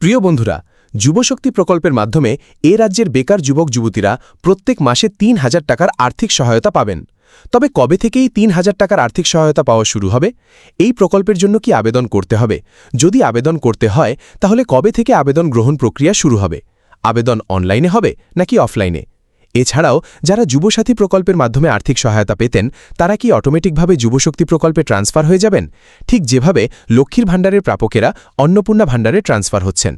প্রিয় বন্ধুরা, যুবশক্তি প্রকল্পের মাধ্যমে এ রাজ্যের বেকার যুবক যুবতীরা প্রত্যেক মাসে ৩,০০০ টাকার আর্থিক সহায়তা পাবেন। তবে কবে থেকেই ৩,০০০ টাকার আর্থিক সহায়তা পাওয়া শুরু হবে? এই প্রকল্পের জন্য কি আবেদন করতে হবে? যদি আবেদন করতে হয় তাহলে কবে থেকে আবেদন গ্রহণ প্রক্রিয়া শুরু হবে? আবেদন অনলাইনে হবে নাকি অফলাইনে? এছাড়াও যারা যুবসাথী প্রকল্পের মাধ্যমে আর্থিক সহায়তা পেতেন তারা কি অটোমেটিকভাবে যুবশক্তি প্রকল্পে ট্রান্সফার হয়ে যাবেন, ঠিক যেভাবে লক্ষ্মীর ভাণ্ডারের প্রাপকেরা অন্নপূর্ণা ভাণ্ডারে ট্রান্সফার হচ্ছেন?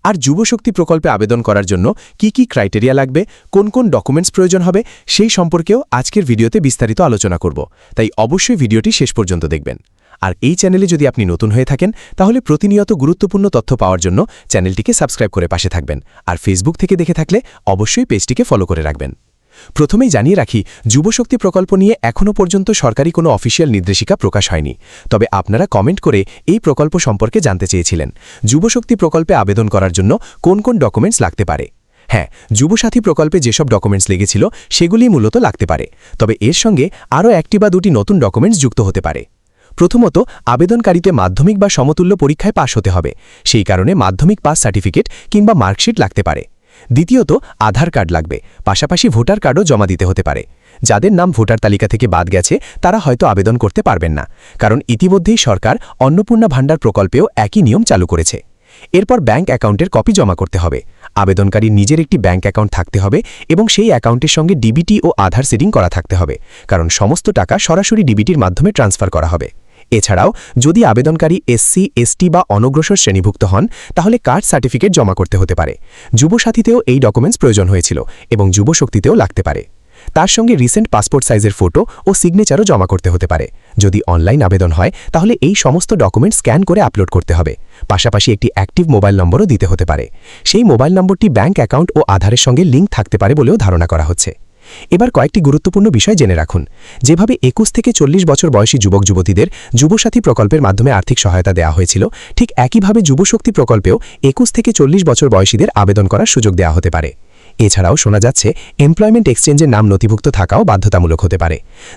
আর যুবশক্তি প্রকল্পে আবেদন করার জন্য কি কি ক্রাইটেরিয়া লাগবে, কোন কোন ডকুমেন্টস প্রয়োজন হবে, সেই সম্পর্কেও আজকের ভিডিওতে বিস্তারিত আলোচনা করব। তাই অবশ্যই ভিডিওটি শেষ পর্যন্ত দেখবেন। আর এই চ্যানেলে যদি আপনি নতুন হয়ে থাকেন তাহলে প্রতিনিয়ত গুরুত্বপূর্ণ তথ্য পাওয়ার জন্য চ্যানেলটিকে সাবস্ক্রাইব করে পাশে থাকবেন। আর ফেসবুক থেকে দেখে থাকলে অবশ্যই পেজটিকে ফলো করে রাখবেন। প্রথমেই জানিয়ে রাখি, যুবশক্তি প্রকল্প নিয়ে এখনও পর্যন্ত সরকারি কোনো অফিসিয়াল নির্দেশিকা প্রকাশ হয়নি। তবে আপনারা কমেন্ট করে এই প্রকল্প সম্পর্কে জানতে চেয়েছিলেন। যুবশক্তি প্রকল্পে আবেদন করার জন্য কোন কোন ডকুমেন্টস লাগতে পারে? হ্যাঁ, যুবসাথী প্রকল্পে যেসব ডকুমেন্টস লেগেছিল সেগুলি মূলত লাগতে পারে। তবে এর সঙ্গে আরও একটি বা দুটি নতুন ডকুমেন্টস যুক্ত হতে পারে। প্রথমত, আবেদনকারীতে মাধ্যমিক বা সমতুল্য পরীক্ষায় পাশ হতে হবে। সেই কারণে মাধ্যমিক পাস সার্টিফিকেট কিংবা মার্কশিট লাগতে পারে। দ্বিতীয়ত, আধার কার্ড লাগবে, পাশাপাশি ভোটার কার্ডও জমা দিতে হতে পারে। যাদের নাম ভোটার তালিকা থেকে বাদ গেছে তারা হয়তো আবেদন করতে পারবেন না, কারণ ইতিমধ্যেই সরকার অন্নপূর্ণা ভাণ্ডার প্রকল্পেও একই নিয়ম চালু করেছে। এরপর ব্যাংক অ্যাকাউন্টের কপি জমা করতে হবে। আবেদনকারী নিজের একটি ব্যাংক অ্যাকাউন্ট থাকতে হবে এবং সেই অ্যাকাউন্টের সঙ্গে ডিবিটি ও আধার সিডিং করা থাকতে হবে, কারণ সমস্ত টাকা সরাসরি ডিবিটির মাধ্যমে ট্রান্সফার করা হবে। এছাড়াও যদি আবেদনকারী এসসি, এসটি বা অনগ্রসর শ্রেণীভুক্ত হন তাহলে কাস্ট সার্টিফিকেট জমা করতে হতে পারে। যুবসাথীতেও এই ডকুমেন্টস প্রয়োজন হয়েছিল এবং যুবশক্তিতেও লাগতে পারে। তার সঙ্গে রিসেন্ট পাসপোর্ট সাইজের ফটো ও সিগনেচারও জমা করতে হতে পারে। যদি অনলাইন আবেদন হয় তাহলে এই সমস্ত ডকুমেন্ট স্ক্যান করে আপলোড করতে হবে। পাশাপাশি একটি অ্যাক্টিভ মোবাইল নম্বরও দিতে হতে পারে। সেই মোবাইল নম্বরটি ব্যাংক অ্যাকাউন্ট ও আধারের সঙ্গে লিঙ্ক থাকতে পারে বলেও ধারণা করা হচ্ছে। এবার কয়েকটি গুরুত্বপূর্ণ বিষয় জেনে রাখুন। যেভাবে ২১ থেকে ৪০ বছর বয়সী যুবক যুবতীদের যুবসাথী প্রকল্পের মাধ্যমে আর্থিক সহায়তা দেওয়া হয়েছিল, ঠিক একইভাবে যুবশক্তি প্রকল্পেও ২১ থেকে ৪০ বছর বয়সীদের আবেদন করার সুযোগ দেওয়া হতে পারে। এছাড়াও শোনা যাচ্ছে এমপ্লয়মেন্ট এক্সচেঞ্জের নাম নথিভুক্ত থাকাও বাধ্যতামূলক হতে পারে।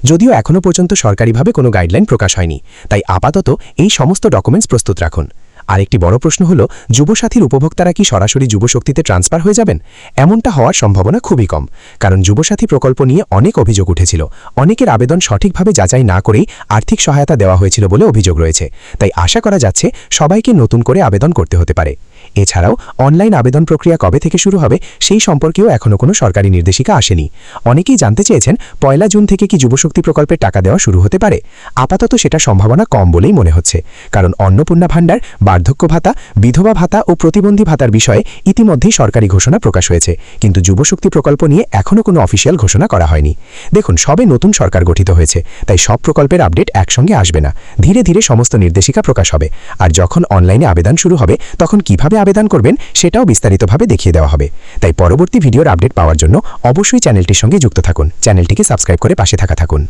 যদিও এখনও পর্যন্ত সরকারিভাবে কোনো গাইডলাইন প্রকাশ হয়নি, তাই আপাতত এই সমস্ত ডকুমেন্টস প্রস্তুত রাখুন। আরেকটি বড় প্রশ্ন হল, যুবসাথীর উপভোক্তারা কি সরাসরি যুবশক্তিতে ট্রান্সফার হয়ে যাবেন? এমনটা হওয়ার সম্ভাবনা খুবই কম, কারণ যুবসাথী প্রকল্প নিয়ে অনেক অভিযোগ উঠেছিল। অনেকের আবেদন সঠিকভাবে যাচাই না করেই আর্থিক সহায়তা দেওয়া হয়েছিল বলে অভিযোগ রয়েছে। তাই আশা করা যাচ্ছে সবাইকে নতুন করে আবেদন করতে হতে পারে। এছাড়াও অনলাইন আবেদন প্রক্রিয়া কবে থেকে শুরু হবে সেই সম্পর্কেও এখনও কোনো সরকারি নির্দেশিকা আসেনি। অনেকেই জানতে চেয়েছেন ১ জুন থেকে কি যুবশক্তি প্রকল্পের টাকা দেওয়া শুরু হতে পারে? আপাতত সেটা সম্ভাবনা কম বলেই মনে হচ্ছে, কারণ অন্নপূর্ণা ভাণ্ডার, বার্ধক্য ভাতা, বিধবা ভাতা ও প্রতিবন্ধী ভাতার বিষয়ে ইতিমধ্যেই সরকারি ঘোষণা প্রকাশ হয়েছে, কিন্তু যুবশক্তি প্রকল্প নিয়ে এখনও কোনো অফিসিয়াল ঘোষণা করা হয়নি। দেখুন, সবে নতুন সরকার গঠিত হয়েছে, তাই সব প্রকল্পের আপডেট একসঙ্গে আসবে না। ধীরে ধীরে সমস্ত নির্দেশিকা প্রকাশ হবে। আর যখন অনলাইনে আবেদন শুরু হবে তখন কিভাবে আবেদন করবেন সেটাও বিস্তারিতভাবে দেখিয়ে দেওয়া হবে। তাই পরবর্তী ভিডিওর আপডেট পাওয়ার জন্য অবশ্যই চ্যানেলটির সঙ্গে যুক্ত থাকুন। চ্যানেলটিকে সাবস্ক্রাইব করে পাশে থাকুন।